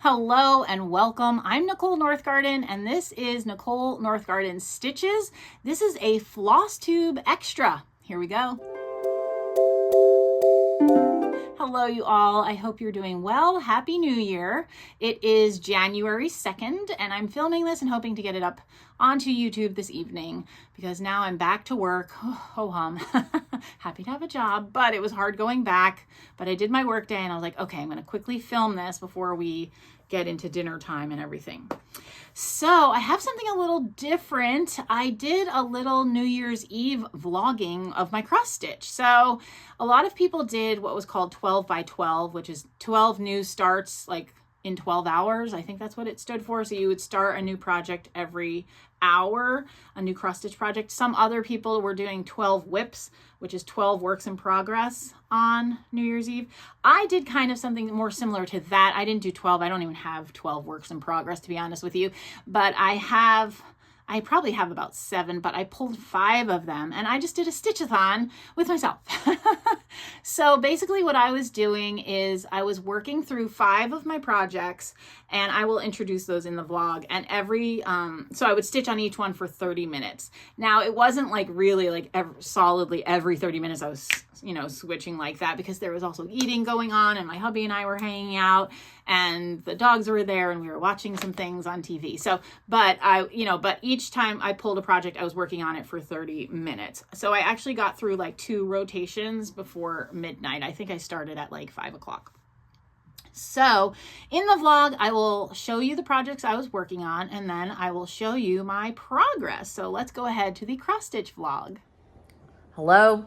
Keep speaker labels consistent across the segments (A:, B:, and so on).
A: Hello and welcome. I'm Nicole Northgarden and this is Nicole Northgarden Stitches. This is a FLOSSTUBE extra. Here we go. Hello you all, I hope you're doing well. Happy New Year. It is January 2nd and I'm filming this and hoping to get it up onto YouTube this evening because now I'm back to work. Ho hum. Happy to have a job, but it was hard going back. But I did my work day and I was like, okay, I'm gonna quickly film this before we get into dinner time and everything. So I have something a little different. I did a little New Year's Eve vlogging of my cross stitch. So a lot of people did what was called 12 by 12, which is 12 new starts like in 12 hours. I think that's what it stood for. So you would start a new project every hour, a new cross stitch project. Some other people were doing 12 whips, which is 12 works in progress on New Year's Eve. I did kind of something more similar to that. I didn't do 12. I don't even have 12 works in progress, to be honest with you, but I probably have about 7, but I pulled 5 of them and I just did a Stitch-a-Thon with myself. So basically what I was doing is I was working through 5 of my projects and I will introduce those in the vlog, and so I would stitch on each one for 30 minutes. Now it wasn't like really like solidly every 30 minutes I was, switching like that because there was also eating going on and my hubby and I were hanging out and the dogs were there and we were watching some things on TV. So, but each time I pulled a project, I was working on it for 30 minutes. So I actually got through like 2 rotations before midnight. I think I started at like 5 o'clock. So in the vlog, I will show you the projects I was working on and then I will show you my progress. So let's go ahead to the cross stitch vlog. Hello,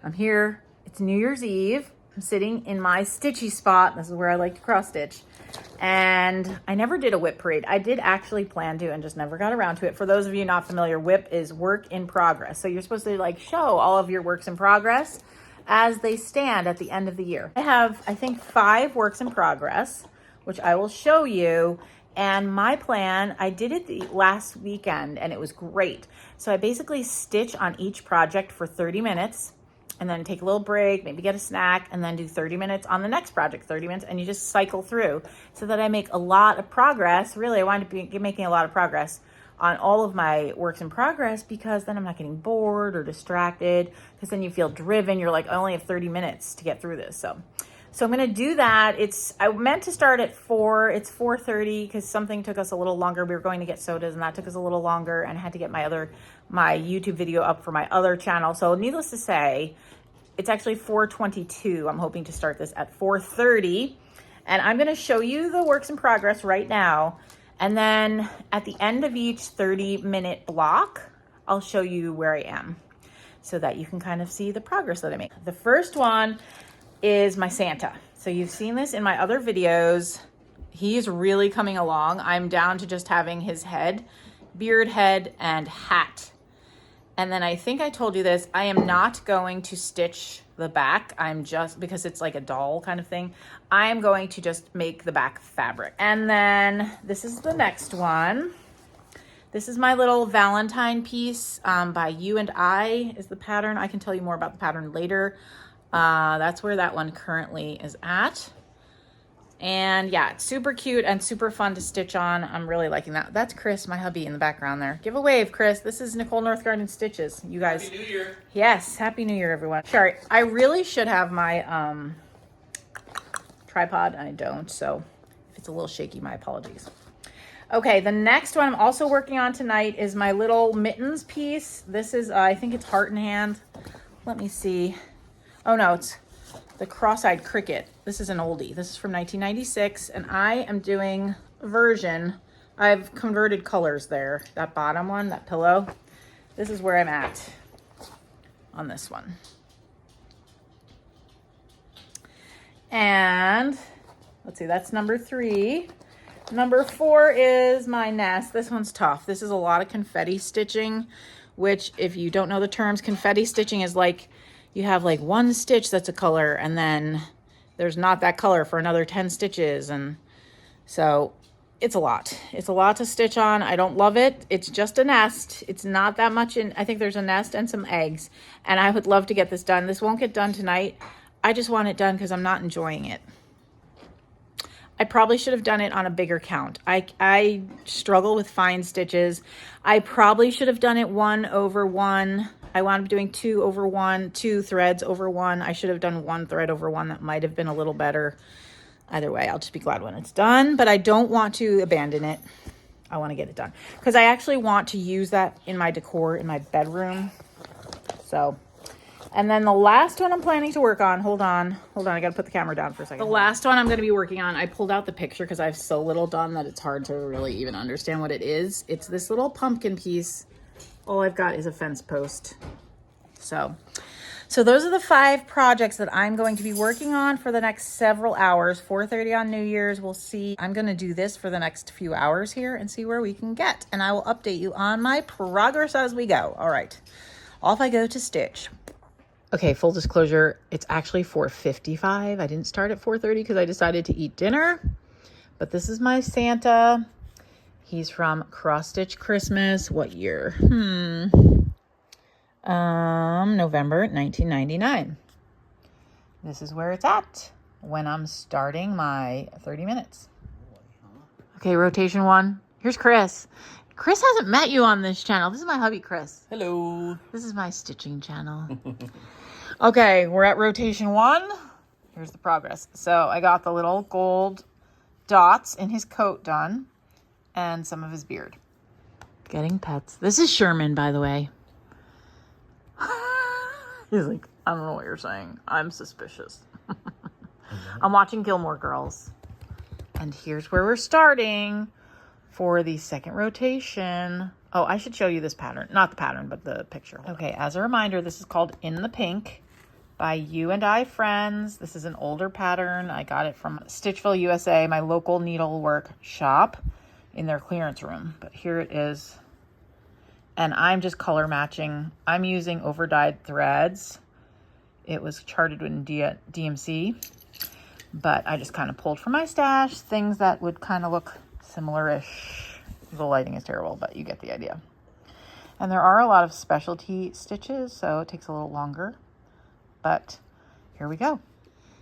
A: I'm here. It's New Year's Eve. I'm sitting in my stitchy spot. This is where I like to cross stitch. And I never did a whip parade. I did actually plan to and just never got around to it. For those of you not familiar, whip is work in progress. So you're supposed to like show all of your works in progress as they stand at the end of the year. I have, I think, 5 works in progress, which I will show you. And my plan, I did it the last weekend and it was great. So I basically stitch on each project for 30 minutes and then take a little break, maybe get a snack, and then do 30 minutes on the next project, 30 minutes, and you just cycle through so that I make a lot of progress. Really, I wanted to be making a lot of progress on all of my works in progress because then I'm not getting bored or distracted, because then you feel driven. You're like, I only have 30 minutes to get through this. So I'm gonna do that. I meant to start at 4, it's 4:30 because something took us a little longer. We were going to get sodas and that took us a little longer, and I had to get my YouTube video up for my other channel. So needless to say, it's actually 4:22. I'm hoping to start this at 4:30. And I'm gonna show you the works in progress right now. And then at the end of each 30-minute block, I'll show you where I am so that you can kind of see the progress that I make. The first one is my Santa. So you've seen this in my other videos. He is really coming along. I'm down to just having his head, beard head, and hat. And then I think I told you this, I am not going to stitch the back. I'm just, because it's like a doll kind of thing, I am going to just make the back fabric. And then this is the next one. This is my little Valentine piece by You and I is the pattern. I can tell you more about the pattern later. That's where that one currently is at. And yeah, it's super cute and super fun to stitch on. I'm really liking that. That's Chris, my hubby, in the background there. Give a wave, Chris. This is Nicole Northgarden Stitches. You guys.
B: Happy New Year.
A: Yes, Happy New Year, everyone. Sorry, I really should have my tripod. I don't, so if it's a little shaky, my apologies. Okay, the next one I'm also working on tonight is my little mittens piece. This is, I think it's Heart and Hand. Let me see. Oh no, it's the cross-eyed cricket. This is an oldie. This is from 1996, and I am doing a version. I've converted colors there. That bottom one, that pillow. This is where I'm at on this one. And let's see, that's number 3. Number 4 is my nest. This one's tough. This is a lot of confetti stitching, which if you don't know the terms, confetti stitching is like you have like 1 stitch that's a color and then there's not that color for another 10 stitches. And so it's a lot. It's a lot to stitch on. I don't love it. It's just a nest. It's not that much in, I think there's a nest and some eggs, and I would love to get this done. This won't get done tonight. I just want it done because I'm not enjoying it. I probably should have done it on a bigger count. I struggle with fine stitches. I probably should have done it 1 over 1. I wound up doing 2 over 1, 2 threads over 1. I should have done 1 thread over 1. That might have been a little better. Either way, I'll just be glad when it's done, but I don't want to abandon it. I want to get it done because I actually want to use that in my decor in my bedroom. So, and then the last one I'm planning to work on, hold on. I got to put the camera down for a second. The last one I'm going to be working on, I pulled out the picture because I have so little done that it's hard to really even understand what it is. It's this little pumpkin piece. All I've got is a fence post. So those are the 5 projects that I'm going to be working on for the next several hours. 4:30 on New Year's. We'll see. I'm going to do this for the next few hours here and see where we can get. And I will update you on my progress as we go. All right. Off I go to stitch. Okay, full disclosure, it's actually 4:55. I didn't start at 4:30 because I decided to eat dinner. But this is my Santa. He's from Cross Stitch Christmas. What year? November 1999. This is where it's at when I'm starting my 30 minutes. Okay, rotation 1. Here's Chris. Chris hasn't met you on this channel. This is my hubby, Chris.
B: Hello.
A: This is my stitching channel. Okay, we're at rotation 1. Here's the progress. So I got the little gold dots in his coat done and some of his beard. Getting pets. This is Sherman, by the way. He's like, I don't know what you're saying. I'm suspicious. I'm watching Gilmore Girls. And here's where we're starting for the second rotation. Oh, I should show you this pattern. Not the pattern, but the picture. Okay, as a reminder, this is called In the Pink by You and I Friends. This is an older pattern. I got it from Stitchville, USA, my local needlework shop in their clearance room. But here it is. And I'm just color matching. I'm using over-dyed threads. It was charted in DMC, but I just kind of pulled from my stash things that would kind of look similar-ish. The lighting is terrible, but you get the idea. And there are a lot of specialty stitches, so it takes a little longer, but here we go.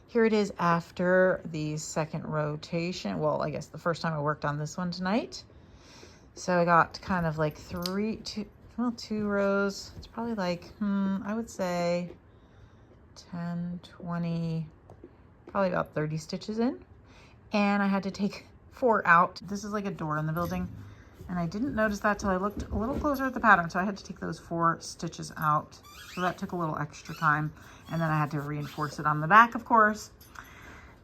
A: Here it is after the second rotation. Well, I guess the first time I worked on this one tonight. So I got kind of like 2 rows. It's probably like, I would say 10, 20, probably about 30 stitches in. And I had to take 4 out. This is like a door in the building. And I didn't notice that till I looked a little closer at the pattern. So I had to take those 4 stitches out. So that took a little extra time. And then I had to reinforce it on the back, of course.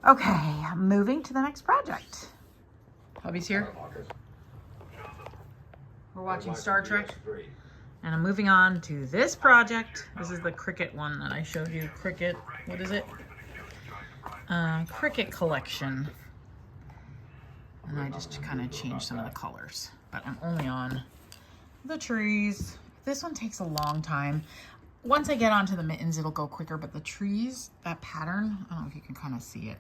A: Okay, moving to the next project. Hubby's here. We're watching Star Trek, and I'm moving on to this project. This is the Cricut one that I showed you. Cricut, what is it? Cricut collection. And I just kind of changed some of the colors, but I'm only on the trees. This one takes a long time. Once I get onto the mittens, it'll go quicker, but the trees, that pattern, I don't know if you can kind of see it.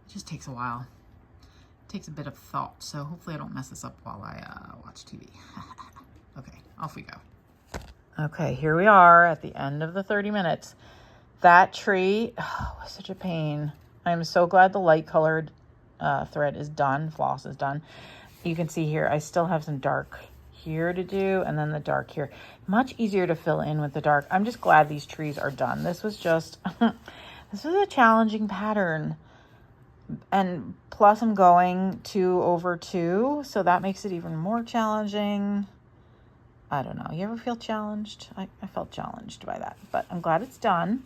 A: It just takes a while. Takes a bit of thought, so hopefully I don't mess this up while I watch TV. Okay, off we go. Okay, here we are at the end of the 30 minutes. That tree was such a pain. I'm so glad the light colored thread is done, floss is done. You can see here, I still have some dark here to do, and then the dark here. Much easier to fill in with the dark. I'm just glad these trees are done. This was just, this was a challenging pattern. And plus I'm going 2 over 2, so that makes it even more challenging. I don't know. You ever feel challenged? I felt challenged by that, but I'm glad it's done.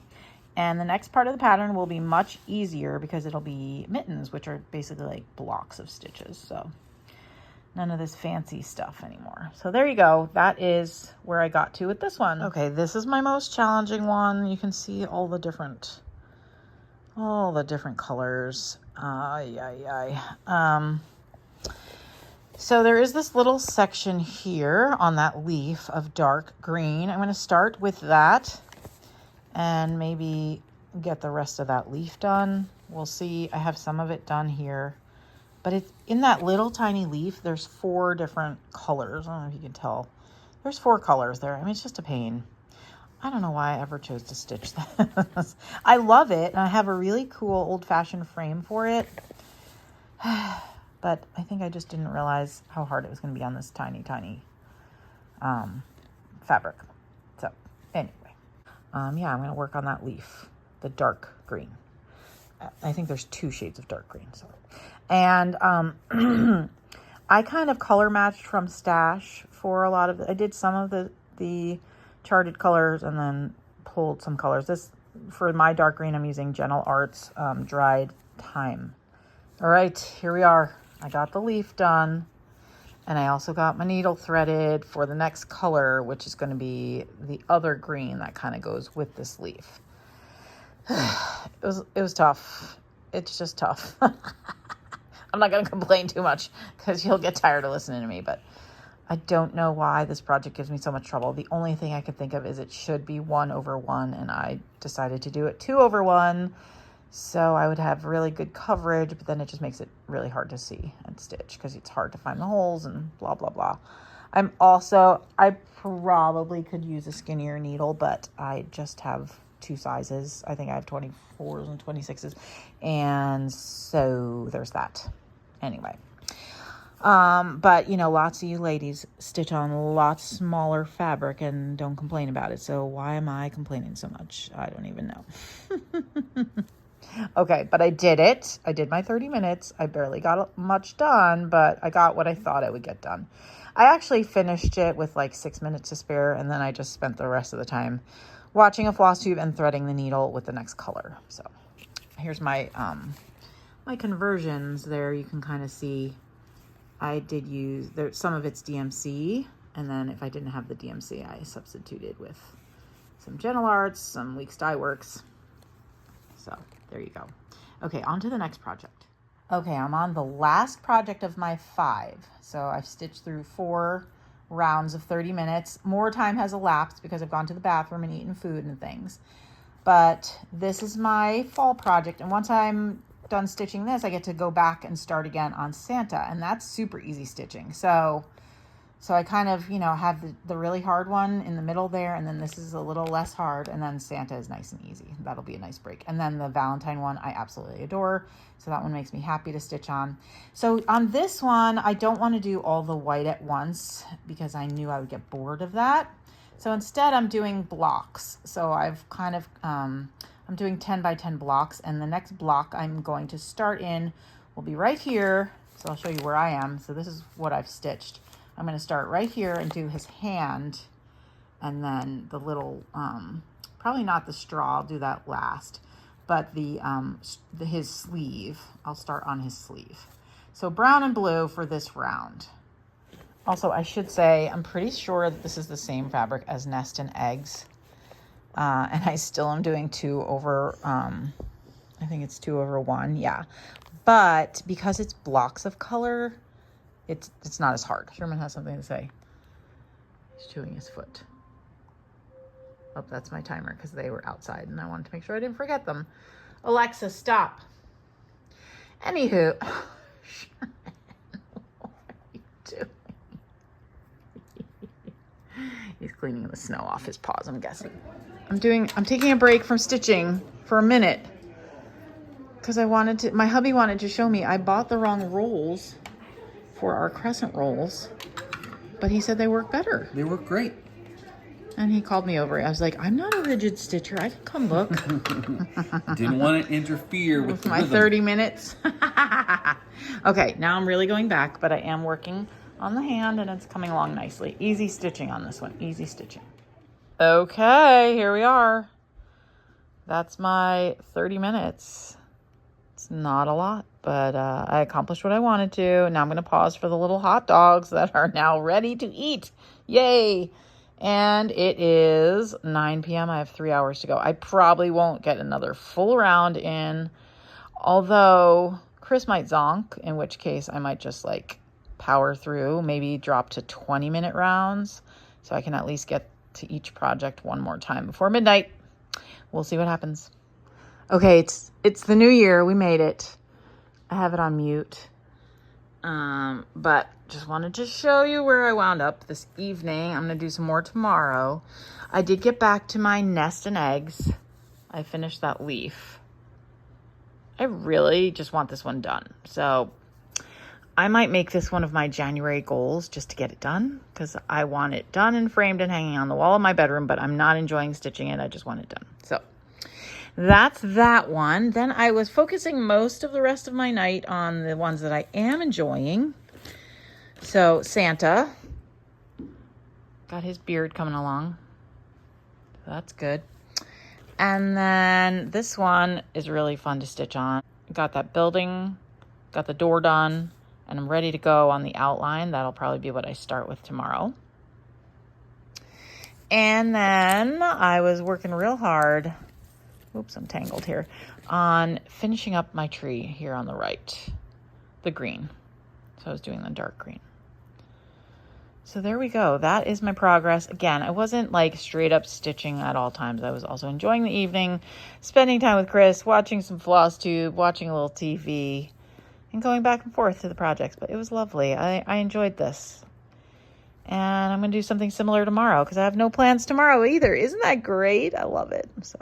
A: And the next part of the pattern will be much easier because it'll be mittens, which are basically like blocks of stitches. So none of this fancy stuff anymore. So there you go. That is where I got to with this one. Okay, this is my most challenging one. You can see all the different colors. So there is this little section here on that leaf of dark green. I'm going to start with that and maybe get the rest of that leaf done. We'll see. I have some of it done here, but it's in that little tiny leaf. There's 4 different colors. I don't know if you can tell. There's 4 colors there. I mean, it's just a pain. I don't know why I ever chose to stitch this. I love it, and I have a really cool old-fashioned frame for it.
B: But I think I just didn't realize how hard it was going to be on this tiny, tiny fabric. So anyway, yeah, I'm going to work on that leaf, the dark green. I think there's 2 shades of dark green. So, and I kind of color matched from Stash for a lot of I did some of the charted colors and then pulled some colors. This, for my dark green, I'm using Gentle Arts Dried Thyme. All right, here we are. I got the leaf done, and I also got my needle threaded for the next color, which is going to be the other green that kind of goes with this leaf. It was tough. It's just tough. I'm not going to complain too much because you'll get tired of listening to me, but I don't know why this project gives me so much trouble. The only thing I could think of is it should be 1/1, and I decided to do it 2/1. So I would have really good coverage, but then it just makes it really hard to see and stitch because it's hard to find the holes and blah, blah, blah. I probably could use a skinnier needle, but I just have 2 sizes. I think I have 24s and 26s. And so there's that. Anyway. But you know, lots of you ladies stitch on a lot smaller fabric and don't complain about it. So why am I complaining so much? I don't even know. Okay, but I did it. I did my 30 minutes. I barely got much done, but I got what I thought I would get done. I actually finished it with like 6 minutes to spare, and then I just spent the rest of the time watching a floss tube and threading the needle with the next color. So here's my my conversions there. You can kind of see I did use there, some of it's DMC, and then if I didn't have the DMC, I substituted with some Gentle Arts, some Weeks Dye Works. So there you go. Okay, on to the next project. Okay, I'm on the last project of my 5. So I've stitched through 4 rounds of 30 minutes. More time has elapsed because I've gone to the bathroom and eaten food and things. But this is my fall project. And once I'm done stitching this, I get to go back and start again on Santa. And that's super easy stitching. So I kind of, you know, have the really hard one in the middle there, and then this is a little less hard, and then Santa is nice and easy. That'll be a nice break. And then the Valentine one I absolutely adore, so that one makes me happy to stitch on. So on this one, I don't want to do all the white at once because I knew I would get bored of that. So instead, I'm doing blocks. So I've kind of, I'm doing 10 by 10 blocks, and the next block I'm going to start in will be right here. So I'll show you where I am. So this is what I've stitched. I'm going to start right here and do his hand, and then the little, probably not the straw, I'll do that last, but his sleeve, I'll start on his sleeve. So brown and blue for this round. Also, I should say, I'm pretty sure that this is the same fabric as Nest and Eggs, and I still am doing 2 over, I think it's 2/1, yeah. But because it's blocks of color, it's not as hard. Sherman has something to say. He's chewing his foot. Oh, that's my timer because they were outside and I wanted to make sure I didn't forget them. Alexa, stop. Anywho, what are you doing? He's cleaning the snow off his paws, I'm guessing. I'm taking a break from stitching for a minute because my hubby wanted to show me I bought the wrong rolls for our crescent rolls, but he said they work better.
C: They work great.
B: And he called me over. I was like, I'm not a rigid stitcher. I can come look.
C: Didn't want to interfere with
B: my
C: rhythm.
B: 30 minutes. Okay, now I'm really going back, but I am working on the hand and it's coming along nicely. Easy stitching on this one. Easy stitching. Okay, here we are. That's my 30 minutes. It's not a lot, but I accomplished what I wanted to. Now I'm going to pause for the little hot dogs that are now ready to eat. Yay! And it is 9 p.m. I have 3 hours to go. I probably won't get another full round in, although Chris might zonk, in which case I might just like power through, maybe drop to 20-minute rounds so I can at least get to each project one more time before midnight. We'll see what happens. Okay, it's the new year. We made it. I have it on mute. But just wanted to show you where I wound up this evening. I'm going to do some more tomorrow. I did get back to my Nest and Eggs. I finished that leaf. I really just want this one done. So I might make this one of my January goals just to get it done, because I want it done and framed and hanging on the wall of my bedroom, but I'm not enjoying stitching it. I just want it done. So that's that one. Then I was focusing most of the rest of my night on the ones that I am enjoying. So Santa got his beard coming along. That's good. And then this one is really fun to stitch on. Got that building, got the door done, and I'm ready to go on the outline. That'll probably be what I start with tomorrow. And then I was working real hard, oops, I'm tangled here, on finishing up my tree here on the right, the green. So I was doing the dark green. So there we go. That is my progress. Again, I wasn't like straight up stitching at all times. I was also enjoying the evening, spending time with Chris, watching some FLOSSTUBE, watching a little TV, and going back and forth to the projects. But it was lovely. I enjoyed this. And I'm going to do something similar tomorrow because I have no plans tomorrow either. Isn't that great? I love it. So,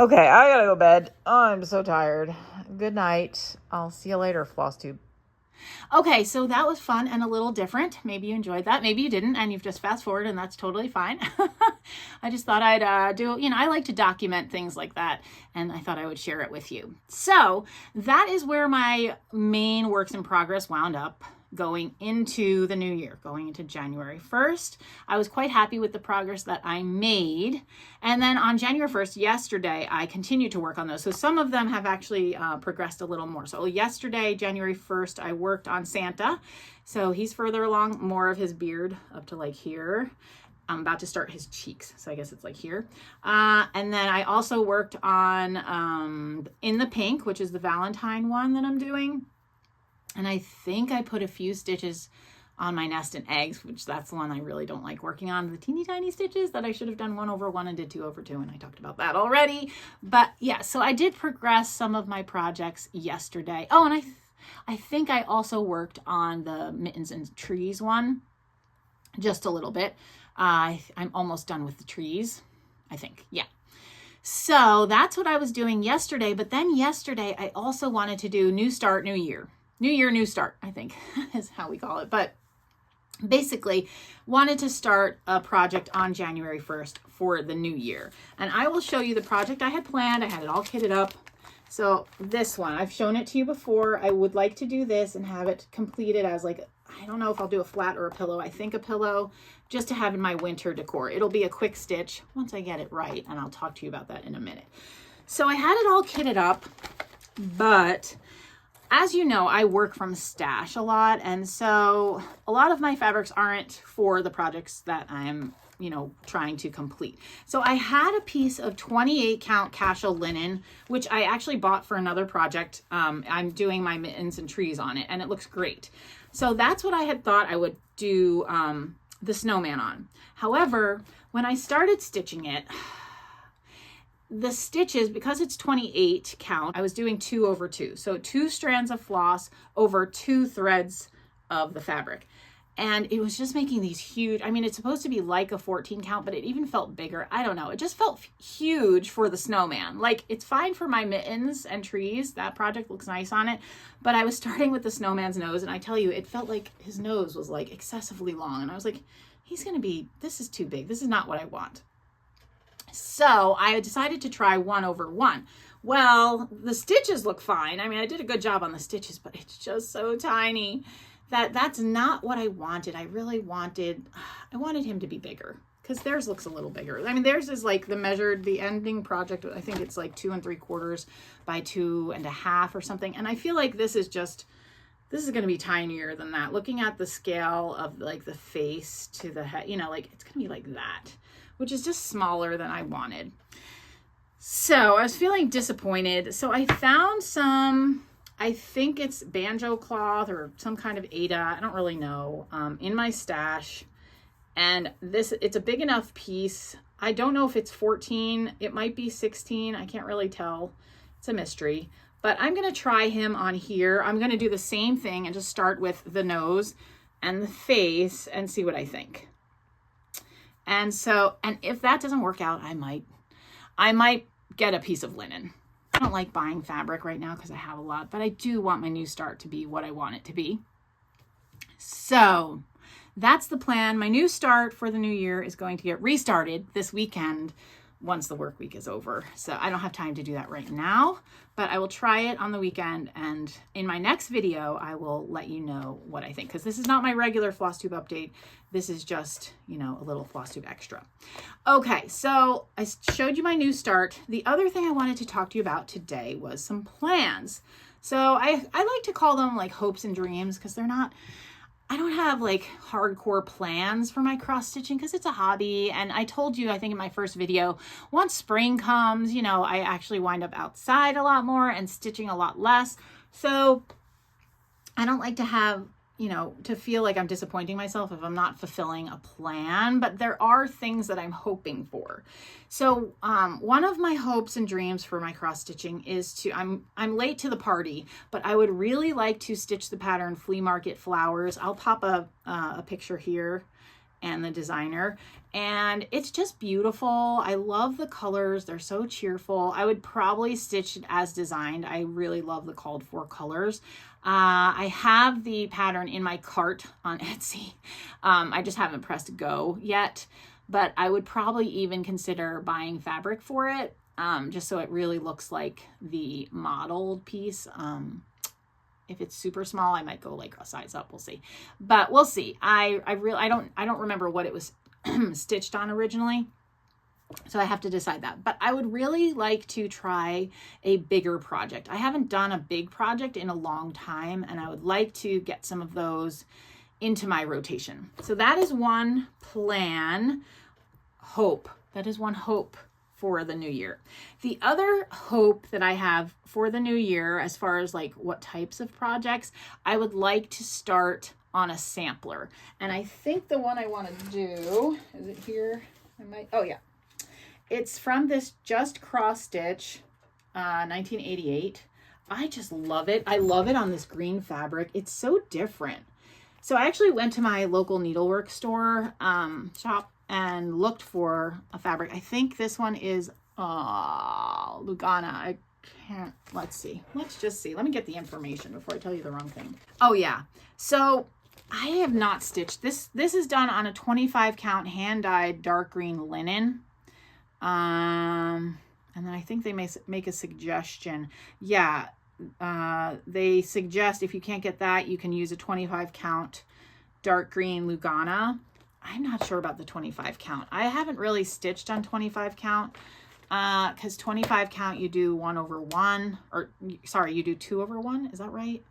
B: okay, I got to go to bed. Oh, I'm so tired. Good night. I'll see you later, FLOSSTUBE.
A: Okay, so that was fun and a little different. Maybe you enjoyed that. Maybe you didn't, and you've just fast forwarded, and that's totally fine. I just thought I'd do, I like to document things like that, and I thought I would share it with you. So that is where my main works in progress wound up going into the new year, going into January 1st. I was quite happy with the progress that I made. And then on January 1st, yesterday, I continued to work on those. So some of them have actually progressed a little more. So yesterday, January 1st, I worked on Santa. So he's further along, more of his beard up to like here. I'm about to start his cheeks, so I guess it's like here. And then I also worked on In the Pink, which is the Valentine one that I'm doing. And I think I put a few stitches on my nest and eggs, which that's the one I really don't like working on, the teeny tiny stitches that I should have done 1 over 1 and did 2 over 2. And I talked about that already. But yeah, so I did progress some of my projects yesterday. Oh, and I think I also worked on the Mittens and Trees one just a little bit. I'm almost done with the trees, I think. Yeah. So that's what I was doing yesterday. But then yesterday, I also wanted to do New Start, New Year. New Year, New Start, I think is how we call it. But basically wanted to start a project on January 1st for the new year. And I will show you the project I had planned. I had it all kitted up. So this one, I've shown it to you before. I would like to do this and have it completed as like, I don't know if I'll do a flat or a pillow. I think a pillow, just to have in my winter decor. It'll be a quick stitch once I get it right. And I'll talk to you about that in a minute. So I had it all kitted up, but as you know, I work from stash a lot, and so a lot of my fabrics aren't for the projects that I'm, trying to complete. So I had a piece of 28 count casual linen, which I actually bought for another project. I'm doing my Mittens and Trees on it, and it looks great. So that's what I had thought I would do the snowman on. However, when I started stitching it, the stitches, because it's 28 count, I was doing 2 over 2. So 2 strands of floss over 2 threads of the fabric. And it was just making these huge, it's supposed to be like a 14 count, but it even felt bigger. I don't know. It just felt huge for the snowman. Like, it's fine for my Mittens and Trees. That project looks nice on it. But I was starting with the snowman's nose, and I tell you, it felt like his nose was like excessively long. And I was like, this is too big. This is not what I want. So I decided to try 1 over 1. Well, the stitches look fine. I did a good job on the stitches, but it's just so tiny that that's not what I wanted. I wanted him to be bigger, because theirs looks a little bigger. Theirs is like the ending project, I think it's like 2 3/4 by 2 1/2 or something. And I feel like this is going to be tinier than that. Looking at the scale of like the face to the head, it's going to be like that, which is just smaller than I wanted. So I was feeling disappointed. So I found some, I think it's banjo cloth or some kind of Aida, I don't really know, in my stash. And it's a big enough piece. I don't know if it's 14, it might be 16, I can't really tell. It's a mystery. But I'm going to try him on here. I'm going to do the same thing and just start with the nose and the face and see what I think. And if that doesn't work out, I might get a piece of linen. I don't like buying fabric right now because I have a lot, but I do want my new start to be what I want it to be. So that's the plan. My new start for the new year is going to get restarted this weekend once the work week is over. So I don't have time to do that right now, but I will try it on the weekend. And in my next video, I will let you know what I think, because this is not my regular FLOSSTUBE update. This is just, you know, a little FLOSSTUBE extra. Okay, so I showed you my new start. The other thing I wanted to talk to you about today was some plans. So I like to call them like hopes and dreams, because they're not, I don't have like hardcore plans for my cross stitching because it's a hobby. And I told you, I think in my first video, once spring comes, you know, I actually wind up outside a lot more and stitching a lot less. So I don't like to have, you know, to feel like I'm disappointing myself if I'm not fulfilling a plan, but there are things that I'm hoping for. So one of my hopes and dreams for my cross stitching is to, I'm late to the party, but I would really like to stitch the pattern Flea Market Flowers. I'll pop a picture here and the designer, and it's just beautiful. I love the colors. They're so cheerful. I would probably stitch it as designed. I really love the called for colors. I have the pattern in my cart on Etsy. I just haven't pressed go yet, but I would probably even consider buying fabric for it, just so it really looks like the modeled piece. If it's super small, I might go like a size up. We'll see, but we'll see. I don't remember what it was stitched on originally, so I have to decide that. But I would really like to try a bigger project. I haven't done a big project in a long time, and I would like to get some of those into my rotation. So that is one plan, hope. That is one hope for the new year. The other hope that I have for the new year, as far as like what types of projects, I would like to start on a sampler. And I think the one I want to do, is it here? Oh yeah. It's from this Just Cross Stitch, 1988. I just love it. I love it on this green fabric. It's so different. So I actually went to my local needlework store shop and looked for a fabric. I think this one is Lugana. I can't, let's see. Let's just see. Let me get the information before I tell you the wrong thing. Oh yeah. So I have not stitched this. This is done on a 25 count hand dyed dark green linen. And then I think they may make a suggestion. Yeah. They suggest if you can't get that, you can use a 25 count dark green Lugana. I'm not sure about the 25 count. I haven't really stitched on 25 count because 25 count you do 1/1, or sorry, you do 2/1. Is that right?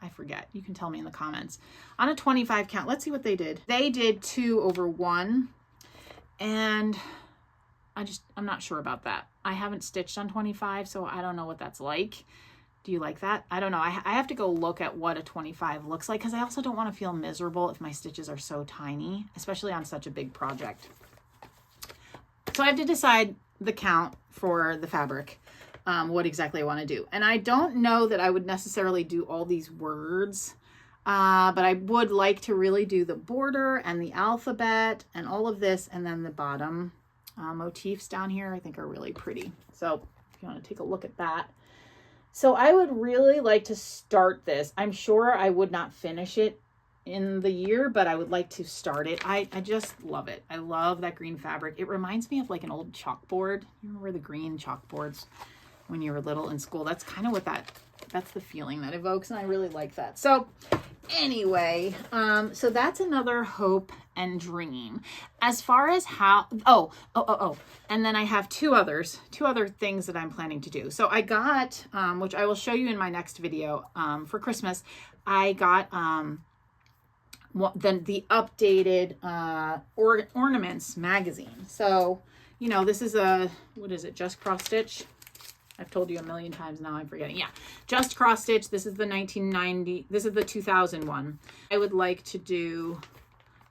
A: I forget. You can tell me in the comments. On a 25 count, let's see what they did. They did 2/1, and I'm not sure about that. I haven't stitched on 25, so I don't know what that's like. Do you like that? I don't know. I have to go look at what a 25 looks like, because I also don't want to feel miserable if my stitches are so tiny, especially on such a big project. So I have to decide the count for the fabric, what exactly I want to do. And I don't know that I would necessarily do all these words, but I would like to really do the border and the alphabet and all of this, and then the bottom motifs down here I think are really pretty. So if you want to take a look at that. So I would really like to start this. I'm sure I would not finish it in the year, but I would like to start it. I just love it. I love that green fabric. It reminds me of like an old chalkboard. You remember the green chalkboards when you were little in school? That's kind of what that's the feeling that evokes, and I really like that. So anyway, so that's another hope and dream. As far as how, and then I have two other things that I'm planning to do. So I got, which I will show you in my next video, for Christmas, I got the updated ornaments magazine. So, you know, this is what is it, Just Cross Stitch? I've told you a million times now, I'm forgetting. Yeah, Just Cross Stitch. This is the 1990, this is the 2001. I would like to do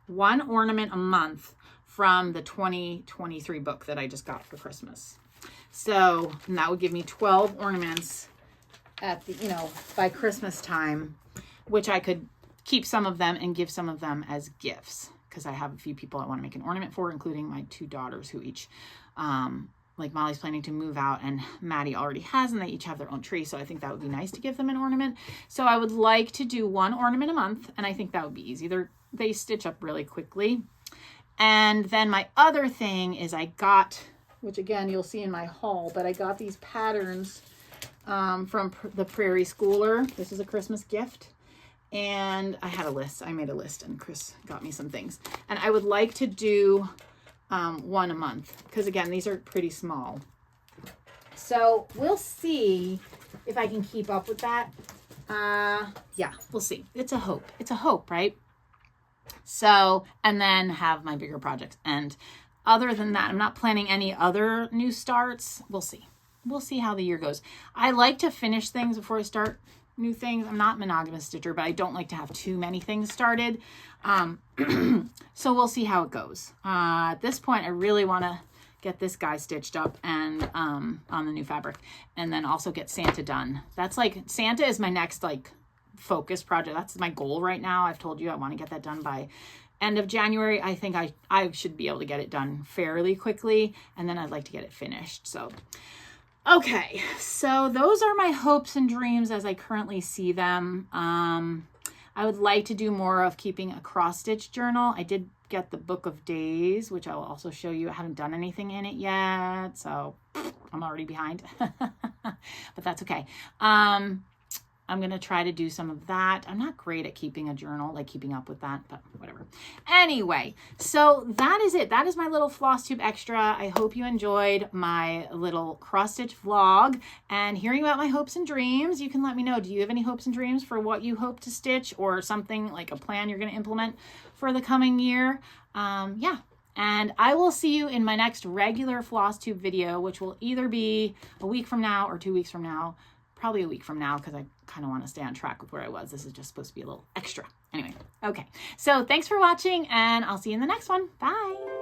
A: one ornament a month from the 2023 book that I just got for Christmas. So, and that would give me 12 ornaments at the, you know, by Christmas time, which I could keep some of them and give some of them as gifts, because I have a few people I want to make an ornament for, including my two daughters who each like Molly's planning to move out and Maddie already has, and they each have their own tree. So I think that would be nice to give them an ornament. So I would like to do 1 ornament a month, and I think that would be easy. They stitch up really quickly. And then my other thing is I got, which again, you'll see in my haul, but I got these patterns from the Prairie Schooler. This is a Christmas gift. And I had a list. I made a list and Chris got me some things. And I would like to do 1 a month because again, these are pretty small. So we'll see if I can keep up with that. Yeah, we'll see. It's a hope. It's a hope, right? So, and then have my bigger projects. And other than that, I'm not planning any other new starts. We'll see. We'll see how the year goes. I like to finish things before I start new things. I'm not a monogamous stitcher, but I don't like to have too many things started. So we'll see how it goes. At this point, I really want to get this guy stitched up and on the new fabric, and then also get Santa done. That's like, Santa is my next like focus project. That's my goal right now. I've told you I want to get that done by end of January. I think I should be able to get it done fairly quickly, and then I'd like to get it finished. So okay, so those are my hopes and dreams as I currently see them. I would like to do more of keeping a cross-stitch journal. I did get the Book of Days, which I will also show you. I haven't done anything in it yet, so I'm already behind, but that's okay. I'm going to try to do some of that. I'm not great at keeping a journal, like keeping up with that, but whatever. Anyway, so that is it. That is my little FLOSSTUBE extra. I hope you enjoyed my little cross-stitch vlog and hearing about my hopes and dreams. You can let me know. Do you have any hopes and dreams for what you hope to stitch or something like a plan you're going to implement for the coming year? Yeah. And I will see you in my next regular FLOSSTUBE video, which will either be a week from now or 2 weeks from now. Probably a week from now because I kind of want to stay on track with where I was. This is just supposed to be a little extra. Anyway, okay. So thanks for watching and I'll see you in the next one. Bye.